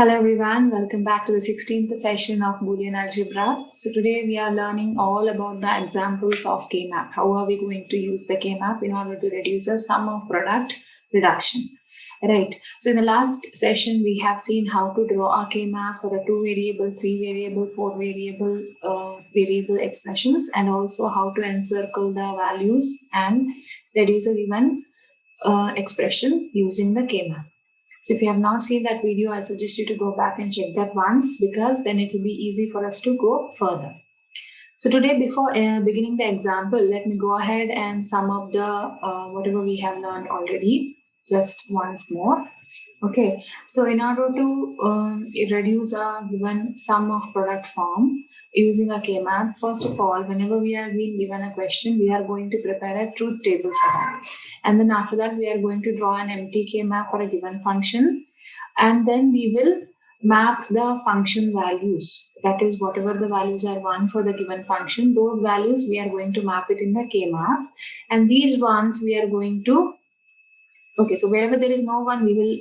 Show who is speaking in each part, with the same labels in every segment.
Speaker 1: Hello everyone, welcome back to the 16th session of Boolean Algebra. So today we are learning all about the examples of K-map. How are we going to use the K-map in order to reduce the sum of product reduction? Right. So in the last session, we have seen how to draw a K-map for a 2 variable, 3 variable, 4 variable expressions, and also how to encircle the values and reduce a given expression using the K-map. So if you have not seen that video, I suggest you to go back and check that once, because then it will be easy for us to go further. So today, before beginning the example, let me go ahead and sum up the whatever we have learned already just once more. Okay, so in order to reduce a given sum of product form using a K-map, first of all, whenever we are being given a question, we are going to prepare a truth table for that. And then after that, we are going to draw an empty K-map for a given function. And then we will map the function values. That is, whatever the values are 1 for the given function, those values we are going to map it in the K-map. And these ones we are going to okay, so wherever there is no one, we will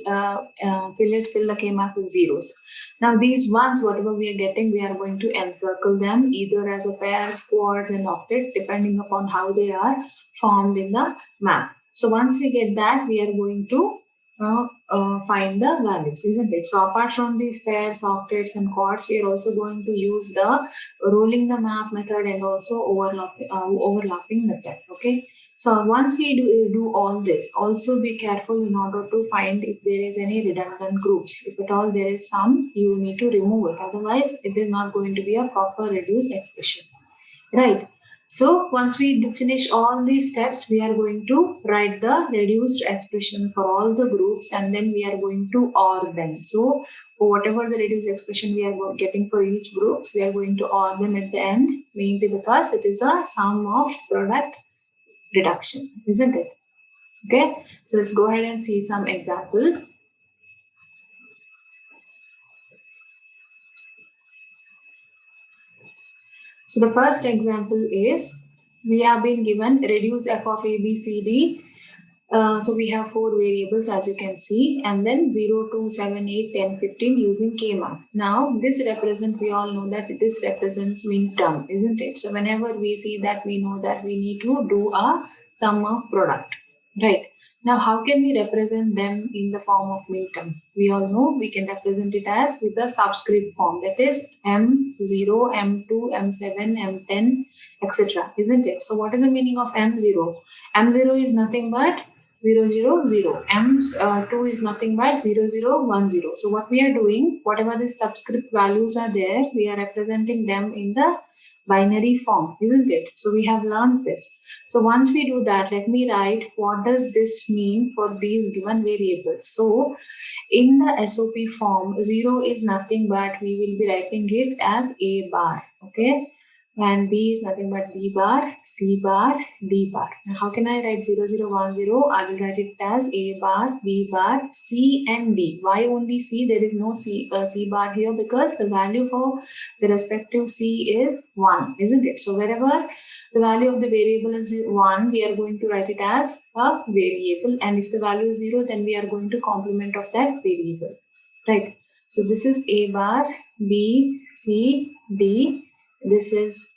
Speaker 1: fill the K-map with zeros. Now these ones, whatever we are getting, we are going to encircle them either as a pair, squads, and octet, depending upon how they are formed in the map. So once we get that, we are going to find the values, isn't it? So apart from these pairs, octets, and quads, we are also going to use the rolling the map method and also overlapping method. Okay. So once we do all this, also be careful in order to find if there is any redundant groups. If at all there is some, you need to remove it. Otherwise, it is not going to be a proper reduced expression. Right. So once we finish all these steps, we are going to write the reduced expression for all the groups, and then we are going to OR them. So for whatever the reduced expression we are getting for each group, we are going to OR them at the end, mainly because it is a sum of product reduction, isn't it? Okay, so let's go ahead and see some example. So the first example is, we have been given reduce f of a, b, c, d. So we have 4 variables, as you can see, and then 0, 2, 7, 8, 10, 15 using K-map. Now this represents, we all know that this represents min term, isn't it? So whenever we see that, we know that we need to do a sum of product. Right. Now, how can we represent them in the form of minterm? We all know we can represent it as with the subscript form, that is M0, M2, M7, M10, etc. Isn't it? So what is the meaning of M0? M0 is nothing but 0, 0, 0. M2 is nothing but 0, 0, 1, 0. So what we are doing, whatever the subscript values are there, we are representing them in the binary form, isn't it? So we have learned this. So once we do that, let me write what does this mean for these given variables. So in the SOP form, 0 is nothing but we will be writing it as A bar, okay? And B is nothing but B bar, C bar, D bar. Now how can I write 0, 0, 1, 0? I will write it as A bar, B bar, C and D. Why only C? There is no C bar here because the value for the respective C is 1, isn't it? So wherever the value of the variable is 1, we are going to write it as a variable. And if the value is 0, then we are going to complement of that variable, right? So this is A bar, B, C, D. This is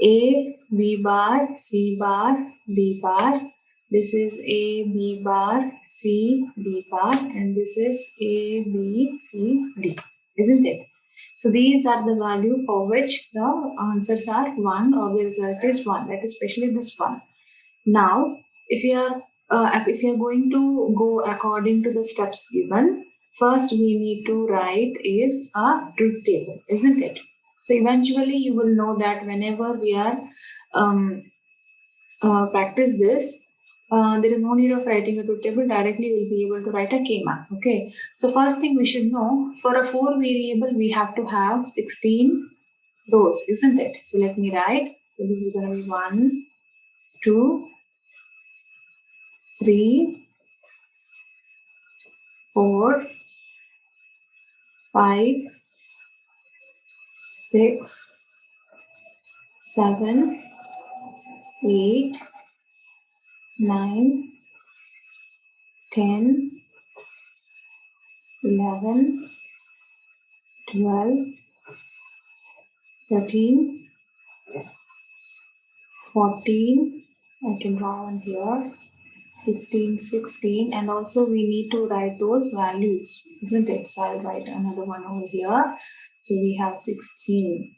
Speaker 1: A, B bar, C bar, D bar. This is A, B bar, C, D bar. And this is A, B, C, D. Isn't it? So these are the value for which the answers are 1 or the result is 1. That is especially this one. Now, if you are going to go according to the steps given, first we need to write is a truth table, isn't it? So eventually you will know that whenever we are practice this, there is no need of writing a truth table. Directly you will be able to write a K-map. Okay. So first thing we should know, for a 4 variable, we have to have 16 rows, isn't it? So let me write. So this is going to be 1, 2, 3, 4, 5, 6, 7, 8, 9, 10, 11, 12, 13, 14, I can draw one here, 15, 16, and also we need to write those values, isn't it? So I'll write another one over here. So we have 16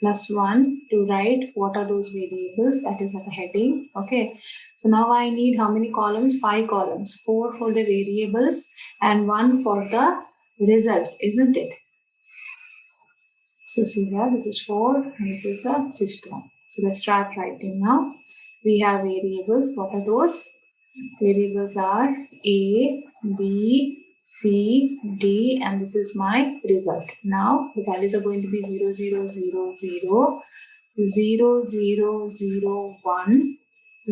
Speaker 1: plus 1 to write what are those variables, that is at a heading. Okay, so now I need how many columns? 5 columns, 4 for the variables and 1 for the result, isn't it? So see here, this is 4 and this is the fifth one. So let's start writing now. We have variables. What are those? Variables are A, B, C, D, and this is my result. Now the values are going to be 0, 0, 0, 0, 0, 0, 0, 1,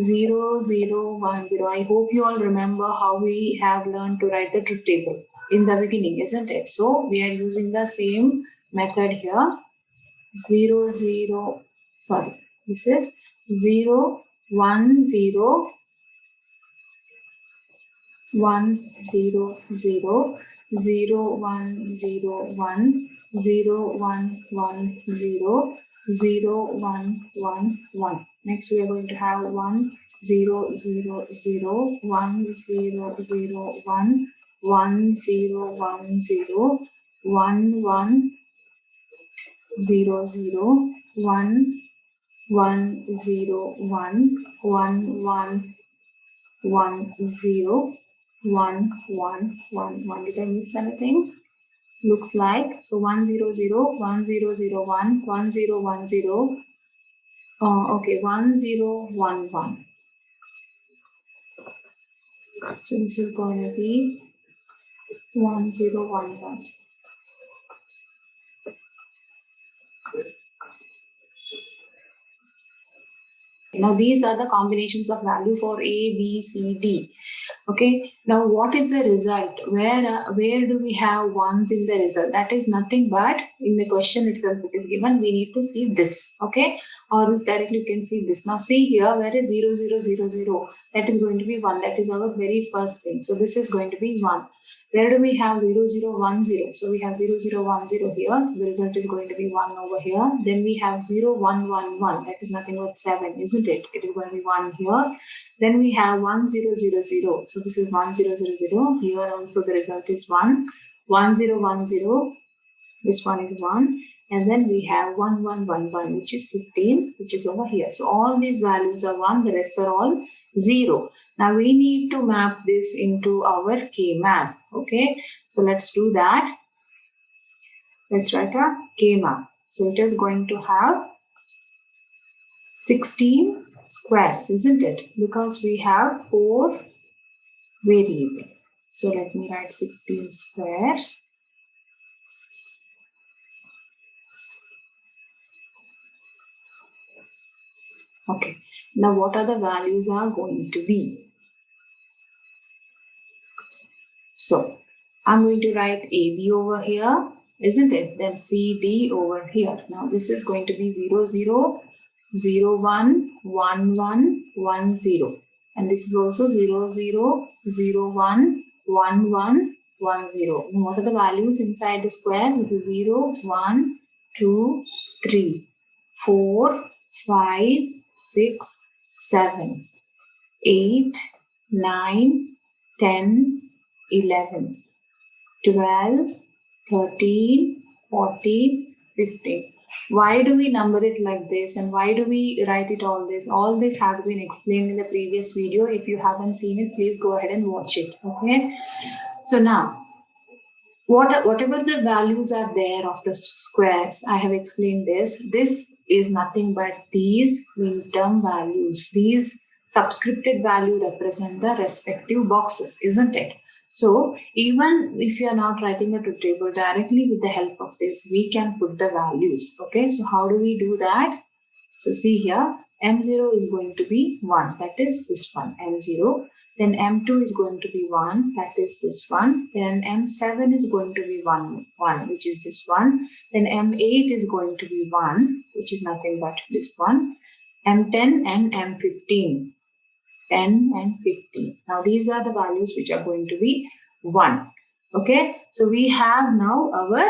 Speaker 1: 0, 0, 1, 0. I hope you all remember how we have learned to write the truth table in the beginning, isn't it? So we are using the same method here. 0, 0, sorry, this is 0, 1, 0, 1, 0, 0, 0, 1, 0, 1, 0, 1, 1, 0, 0, 1, 1, 1. Next we are going to have 1, 0, 0, 0, 1, 0, 0, 1, 1, 0, 1, 0, 1, 1, 0, 0, 1, 1, 0, 1, 1, 1, 1, 0, 1, 1, 1, 1. Did I miss anything? Looks like. So 1, 0, 0, 1, 0, 0, 1, 1, 0, 1, 0. Okay, 1, 0, 1, 1. So this is going to be 1, 0, 1, 1. Now these are the combinations of value for A, B, C, D. Okay. Now what is the result? Where do we have ones in the result? That is nothing but in the question itself it is given. We need to see this. Okay. Or else directly you can see this. Now see here where is 0, 0, 0, 0. That is going to be 1. That is our very first thing. So this is going to be 1. Where do we have 0, 0, 1, 0? So we have 0, 0, 1, 0 here. So the result is going to be 1 over here. Then we have 0, 1, 1, 1. That is nothing but 7, isn't it? It is going to be 1 here. Then we have 1, 0, 0, 0. So this is 1, 0, 0, 0. Here also the result is 1. 1, 0, 1, 0. This one is 1. And then we have 1, 1, 1, 1, which is 15, which is over here. So all these values are 1. The rest are all 0. Now we need to map this into our K-map. Okay. So let's do that. Let's write a K-map. So it is going to have 16 squares, isn't it? Because we have 4 variables. So let me write 16 squares. Okay. Now what are the values are going to be? So I'm going to write AB over here, isn't it? Then CD over here. Now this is going to be 0, 0, 0, 1, 1, 1, 1, 0. And this is also 0, 0, 0, 1, 1, 1, 1, 0. Now what are the values inside the square? This is 0, 1, 2, 3, 4, 5, 6, 7, 8, 9, 10, 11, 12, 13, 14, 15. Why do we number it like this and why do we write it all this? All this has been explained in the previous video. If you haven't seen it, please go ahead and watch it. Okay. So now, whatever the values are there of the squares, I have explained this. This is nothing but these min-term values. These subscripted value represent the respective boxes, isn't it? So even if you are not writing a truth table directly with the help of this, we can put the values. Okay, so how do we do that? So see here, M0 is going to be 1, that is this one, M0. Then M2 is going to be 1, that is this one. Then M7 is going to be 1, which is this one. Then M8 is going to be 1, which is nothing but this one. M10 and M15. 10 and 15. Now these are the values which are going to be 1. Okay. So we have now our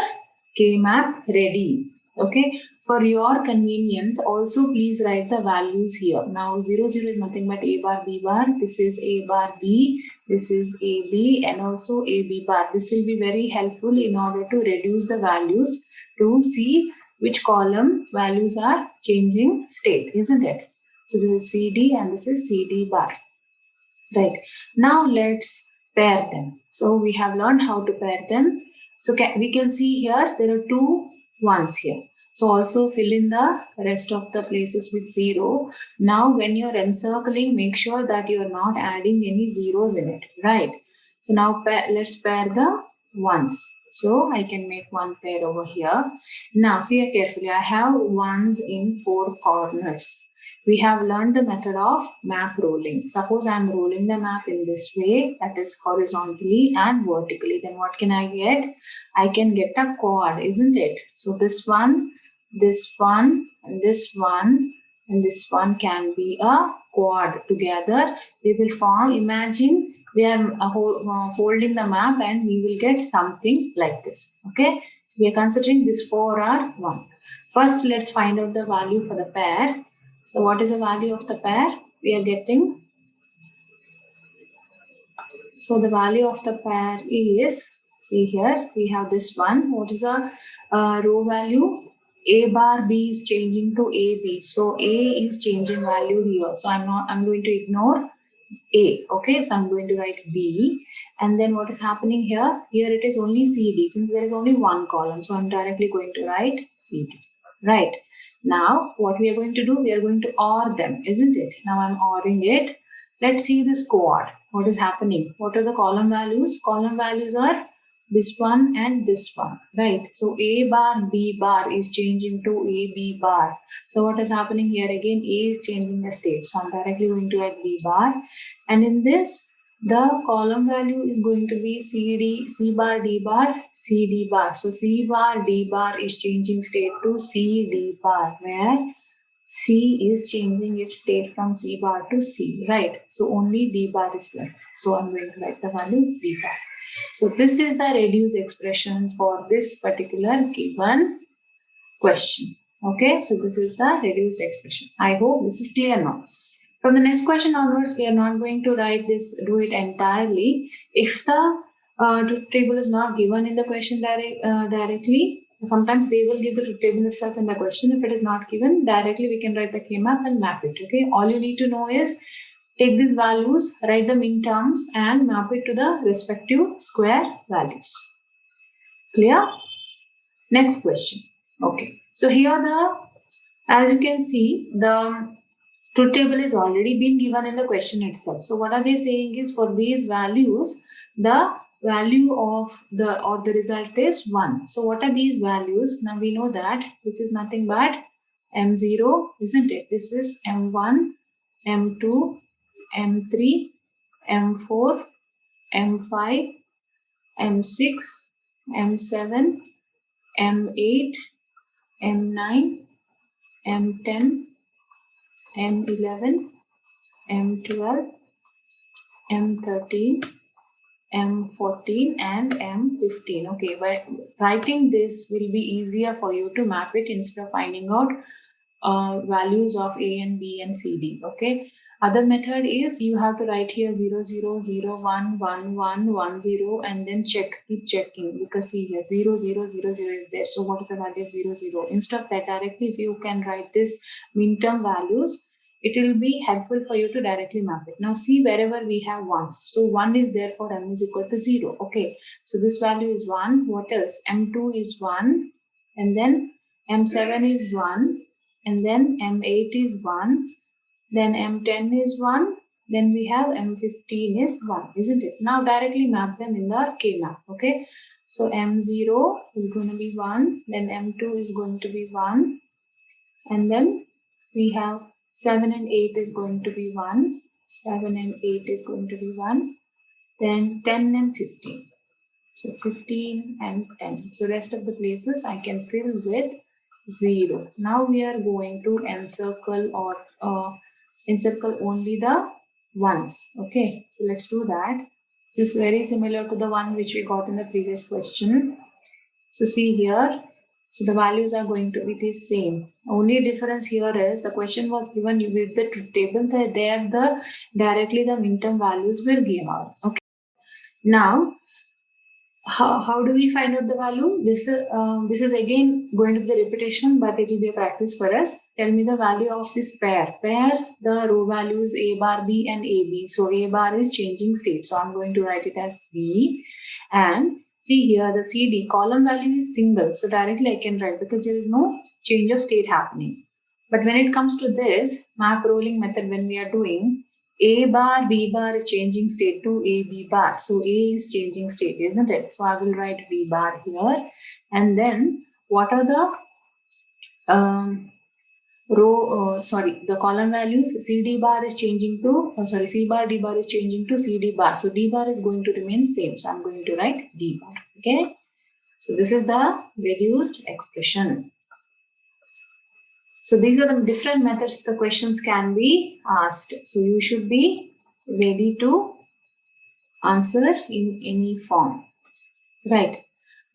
Speaker 1: K-map ready. Okay, for your convenience, also please write the values here. Now 0, 0 is nothing but A bar, B bar. This is A bar, B. This is A, B, and also A, B bar. This will be very helpful in order to reduce the values to see which column values are changing state, isn't it? So this is CD and this is CD bar. Right. Now let's pair them. So we have learned how to pair them. So we can see here there are two ones here. So also fill in the rest of the places with 0. Now when you're encircling, make sure that you're not adding any zeros in it. Right. So now let's pair the ones. So I can make one pair over here. Now see it carefully. I have ones in 4 corners. We have learned the method of map rolling. Suppose I am rolling the map in this way, that is horizontally and vertically. Then what can I get? I can get a quad, isn't it? So this one, and this one, and this one can be a quad. Together they will form. Imagine we are folding the map and we will get something like this. Okay. So we are considering this 4 are 1. First, let's find out the value for the pair. So what is the value of the pair? We are getting. So the value of the pair is, see here, we have this one. What is the row value? A bar B is changing to AB. So A is changing value here. So I'm going to ignore A. Okay, so I'm going to write B. And then what is happening here? Here it is only CD since there is only one column. So I'm directly going to write CD. Right. Now, what we are going to do, we are going to OR them, isn't it? Now I'm ORing it. Let's see this quad. What is happening? What are the column values? Column values are this one and this one, right? So A bar, B bar is changing to A, B bar. So what is happening here again? A is changing the state. So I'm directly going to write B bar. And in this, the column value is going to be C bar, D bar, C, D bar. So C bar, D bar is changing state to C, D bar, where C is changing its state from C bar to C, right? So only D bar is left. So I'm going to write the value D bar. So this is the reduced expression for this particular given question. Okay, so this is the reduced expression. I hope this is clear now. From the next question onwards, we are not going to write this, do it entirely. If the truth table is not given in the question directly, sometimes they will give the truth table itself in the question. If it is not given directly, we can write the K-map and map it. Okay, all you need to know is take these values, write them in terms and map it to the respective square values. Clear? Next question. Okay, so here as you can see, the truth table is already been given in the question itself. So what are they saying is for these values, the value of the result is 1. So what are these values? Now we know that this is nothing but M0, isn't it? This is M1, M2, M3, M4, M5, M6, M7, M8, M9, M10, M11, M12, M13, M14 and M15. Okay, by writing this will be easier for you to map it instead of finding out values of A and B and C, D. Okay. Other method is you have to write here 0, 0, 0, 1, 1, 1, 1, 0 and then keep checking because see here 0, 0, 0, 0 is there. So what is the value of 0, 0? Instead of that directly, if you can write this min-term values, it will be helpful for you to directly map it. Now see wherever we have 1s. So 1 is there for M is equal to 0. Okay. So this value is 1. What else? M2 is 1 and then M7 is 1 and then M8 is 1. Then M10 is 1. Then we have M15 is 1, isn't it? Now directly map them in the K-map, okay? So M0 is going to be 1. Then M2 is going to be 1. And then we have 7 and 8 is going to be 1. 7 and 8 is going to be 1. Then 10 and 15. So 15 and 10. So rest of the places I can fill with 0. Now we are going to encircle or encircle only the ones. Okay, so let's do that. This is very similar to the one which we got in the previous question. So see here, so the values are going to be the same. Only difference here is the question was given with the truth table. There the directly the minterm values were given out. Okay. Now, how do we find out the value? This is again going to be the repetition, but it will be a practice for us. Tell me the value of this pair. Pair, the row values A bar B and AB. So A bar is changing state. So I'm going to write it as B. And see here, the CD column value is single. So directly I can write because there is no change of state happening. But when it comes to this map rolling method, when we are doing, A bar, B bar is changing state to A, B bar. So A is changing state, isn't it? So I will write B bar here. And then what are the the column values? CD bar is changing to, C bar, D bar is changing to CD bar. So D bar is going to remain same. So I'm going to write D bar, okay? So this is the reduced expression. So these are the different methods the questions can be asked. So you should be ready to answer in any form. Right.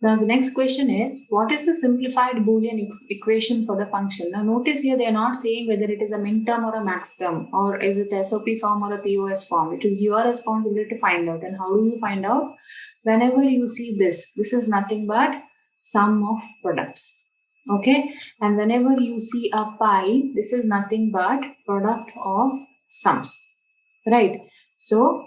Speaker 1: Now the next question is, what is the simplified Boolean equation for the function? Now notice here they are not saying whether it is a min term or a max term, or is it SOP form or a POS form. It is your responsibility to find out. And how do you find out? Whenever you see this is nothing but sum of products. Okay, and whenever you see a pi, this is nothing but product of sums, right? So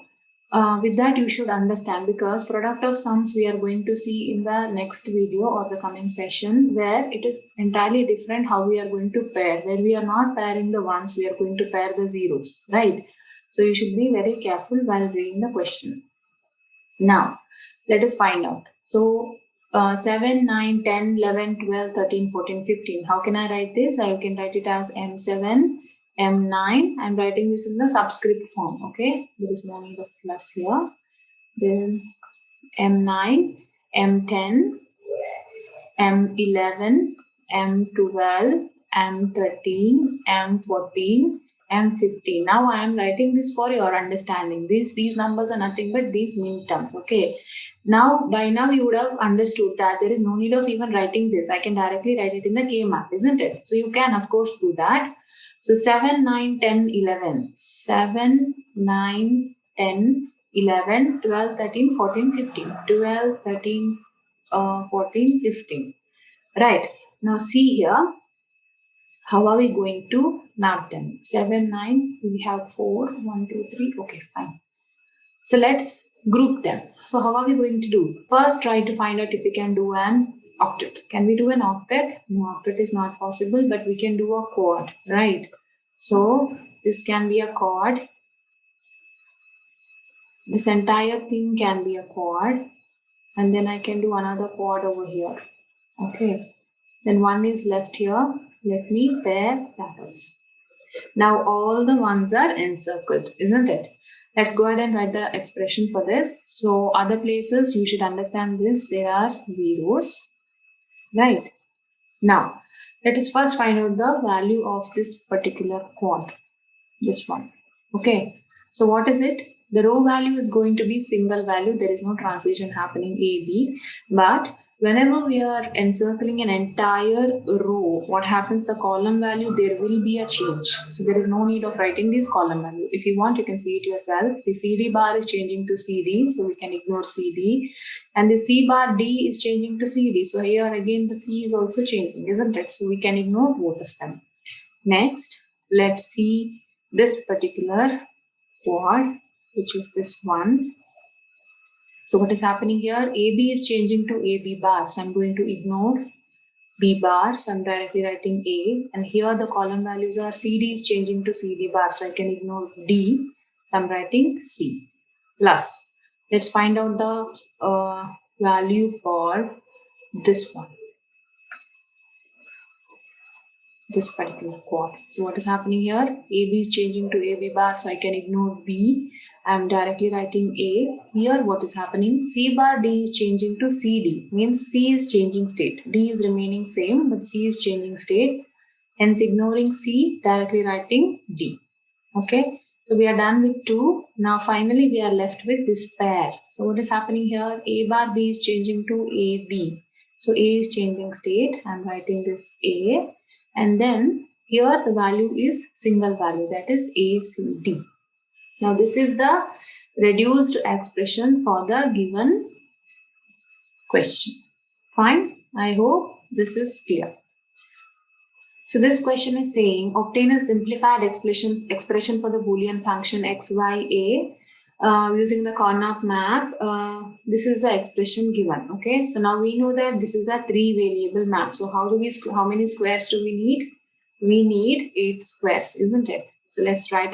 Speaker 1: with that you should understand, because product of sums we are going to see in the next video or the coming session, where it is entirely different how we are going to pair, where we are not pairing the ones, we are going to pair the zeros, right? So you should be very careful while reading the question. Now let us find out. So 7, 9, 10, 11, 12, 13, 14, 15. How can I write this? I can write it as M7, M9. I'm writing this in the subscript form. Okay, there is no need of plus here. Then M9, M10, M11, M12, M13, M14, M15. Now I am writing this for your understanding. These numbers are nothing but these min terms. Okay. Now by now you would have understood that there is no need of even writing this. I can directly write it in the K map, isn't it? So you can of course do that. So 7, 9, 10, 11. 7, 9, 10, 11, 12, 13, 14, 15. 12, 13, 14, 15. Right. Now see here. How are we going to map them? 7, 9, we have 4, 1, 2, 3. Okay, fine. So let's group them. So how are we going to do? First, try to find out if we can do an octet. Can we do an octet? No, octet is not possible, but we can do a quad, right? So this can be a quad. This entire thing can be a quad. And then I can do another quad over here. Okay. Then one is left here. Let me pair that also. Now all the ones are encircled, isn't it? Let's go ahead and write the expression for this. So other places you should understand this. There are zeros, right? Now let us first find out the value of this particular quad. This one. Okay. So what is it? The row value is going to be single value. There is no transition happening A, B. But whenever we are encircling an entire row, what happens? The column value, there will be a change. So there is no need of writing this column value. If you want, you can see it yourself. See, CD bar is changing to CD. So we can ignore CD. And the C bar D is changing to CD. So here again, the C is also changing, isn't it? So we can ignore both of them. Next, let's see this particular quad, which is this one. So what is happening here? AB is changing to AB bar. So I'm going to ignore B bar. So I'm directly writing A. And here the column values are CD is changing to CD bar. So I can ignore D. So I'm writing C. Plus, let's find out the value for this one. This particular quad. So what is happening here? AB is changing to AB bar, so I can ignore B. I'm directly writing A. Here what is happening? C bar D is changing to CD, means C is changing state. D is remaining same, but C is changing state. Hence ignoring C, directly writing D. Okay, so we are done with 2. Now finally we are left with this pair. So what is happening here? A bar B is changing to AB. So A is changing state. I'm writing this A, and then here the value is single value, that is ACD. Now this is the reduced expression for the given question. Fine. I hope this is clear. So this question is saying obtain a simplified expression for the Boolean function xya using the Carnap map. This is the expression given. Okay. So now we know that this is a 3-variable map. So how many squares do we need? We need 8 squares, isn't it? So let's draw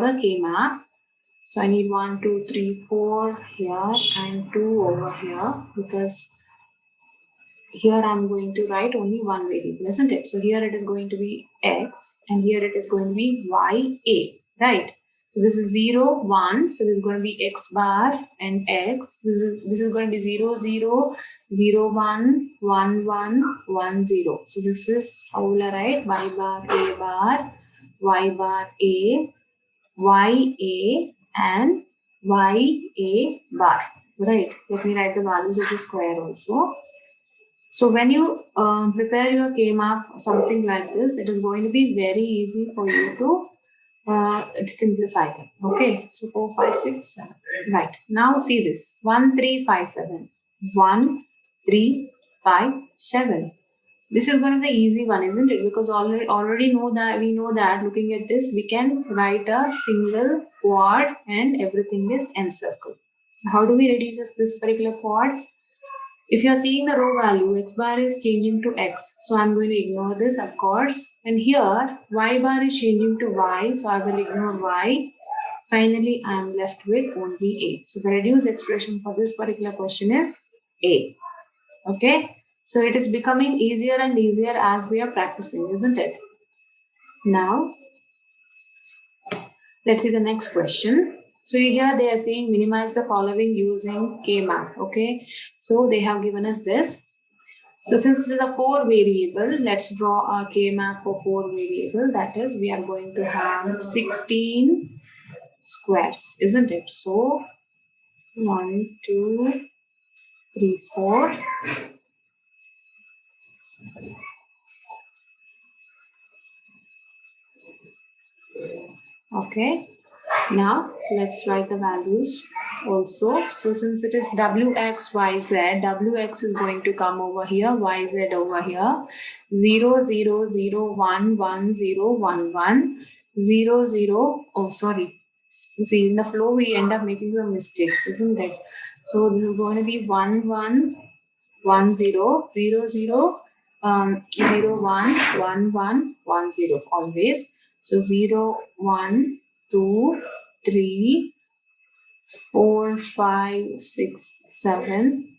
Speaker 1: the K map. So I need 1, 2, 3, 4 here and 2 over here, because here I'm going to write only one variable, isn't it? So here it is going to be x, and here it is going to be ya, right? So this is 0, 1. So this is going to be x bar and x. This is going to be 0, 0, 0, 1, 1, 1, 1, 0. So this is how will I write? Y bar, a bar, y bar, a, y, a, and y, a bar, right? Let me write the values of the square also. So when you prepare your K-map, something like this, it is going to be very easy for you to simplify them. Okay, so 4, 5, 6, 7. Right, now see this. 1, 3, 5, 7. 1, 3, 5, 7. This is going to be the easy one, isn't it? Because we know that looking at this, we can write a single quad and everything is encircled. How do we reduce this particular quad? If you are seeing the row value, x bar is changing to x. So I'm going to ignore this, of course. And here, y bar is changing to y. So I will ignore y. Finally, I am left with only a. So the reduced expression for this particular question is a. Okay. So it is becoming easier and easier as we are practicing, isn't it? Now, let's see the next question. So here they are saying minimize the following using K-map. Okay, so they have given us this. So since this is a 4-variable, let's draw a K-map for 4-variable. That is, we are going to have 16 squares, isn't it? So 1, 2, 3, 4. Okay. Now let's write the values also. So since it is wx, yz, wx is going to come over here, yz over here. 0, 0, 0, 1, 1, 0, 1, 1, 0, 0. Oh, sorry. See, in the flow we end up making some mistakes, isn't it? So this is going to be 1, 1, 1, 0, 0, 0, 0, 1, 1, 1, 1, 0 always. So 0, 1, 2, 3, 4, 5, 6, 7,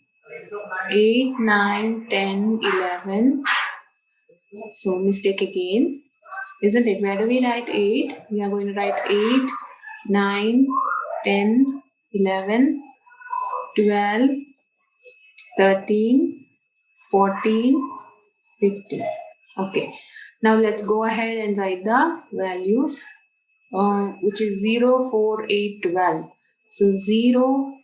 Speaker 1: 8, 9, 10, 11. So mistake again, isn't it? Where do we write 8? We are going to write 8, 9, 10, 11, 12, 13, 14, 15. Okay. Now let's go ahead and write the values, which is 0, 4, 8, 12. So 0,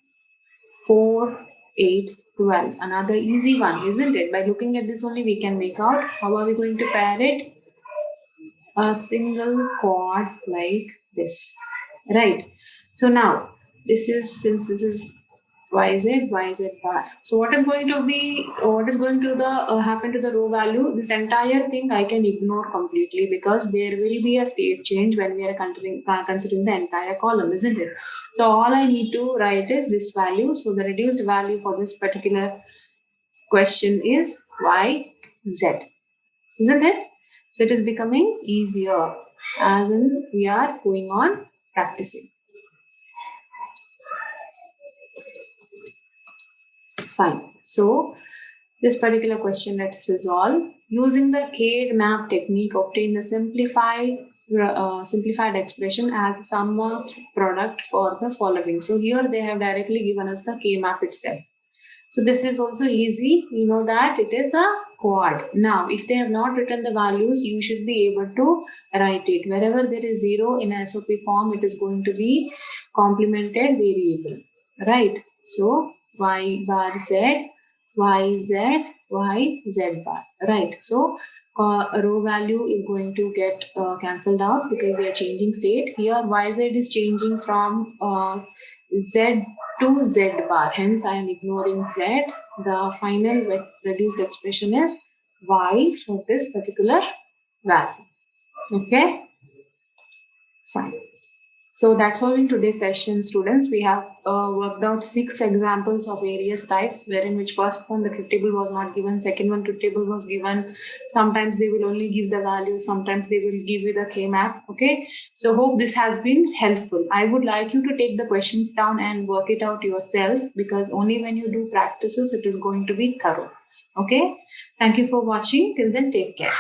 Speaker 1: 4, 8, 12. Another easy one, isn't it? By looking at this only we can make out. How are we going to pair it? A single quad like this, right? So now since this is yz bar. So what is going to happen to the row value? This entire thing I can ignore completely, because there will be a state change when we are considering the entire column, isn't it? So all I need to write is this value. So the reduced value for this particular question is yz, isn't it? So it is becoming easier as in we are going on practicing. Fine. So this particular question let's resolve. Using the K-map technique, obtain the simplified expression as a sum of product for the following. So here they have directly given us the K-map itself. So this is also easy. We know that it is a quad. Now, if they have not written the values, you should be able to write it. Wherever there is 0 in SOP form, it is going to be complemented variable, right? So y bar z, yz, yz bar, right? So row value is going to get cancelled out because we are changing state. Here yz is changing from z to z bar, hence I am ignoring z. The final reduced expression is y for this particular value. Okay, fine. So that's all in today's session, students. We have worked out 6 examples of various types, wherein which first one the truth table was not given, second one truth table was given. Sometimes they will only give the value, sometimes they will give you the K-map. Okay, so hope this has been helpful. I would like you to take the questions down and work it out yourself, because only when you do practices it is going to be thorough. Okay, thank you for watching. Till then, take care.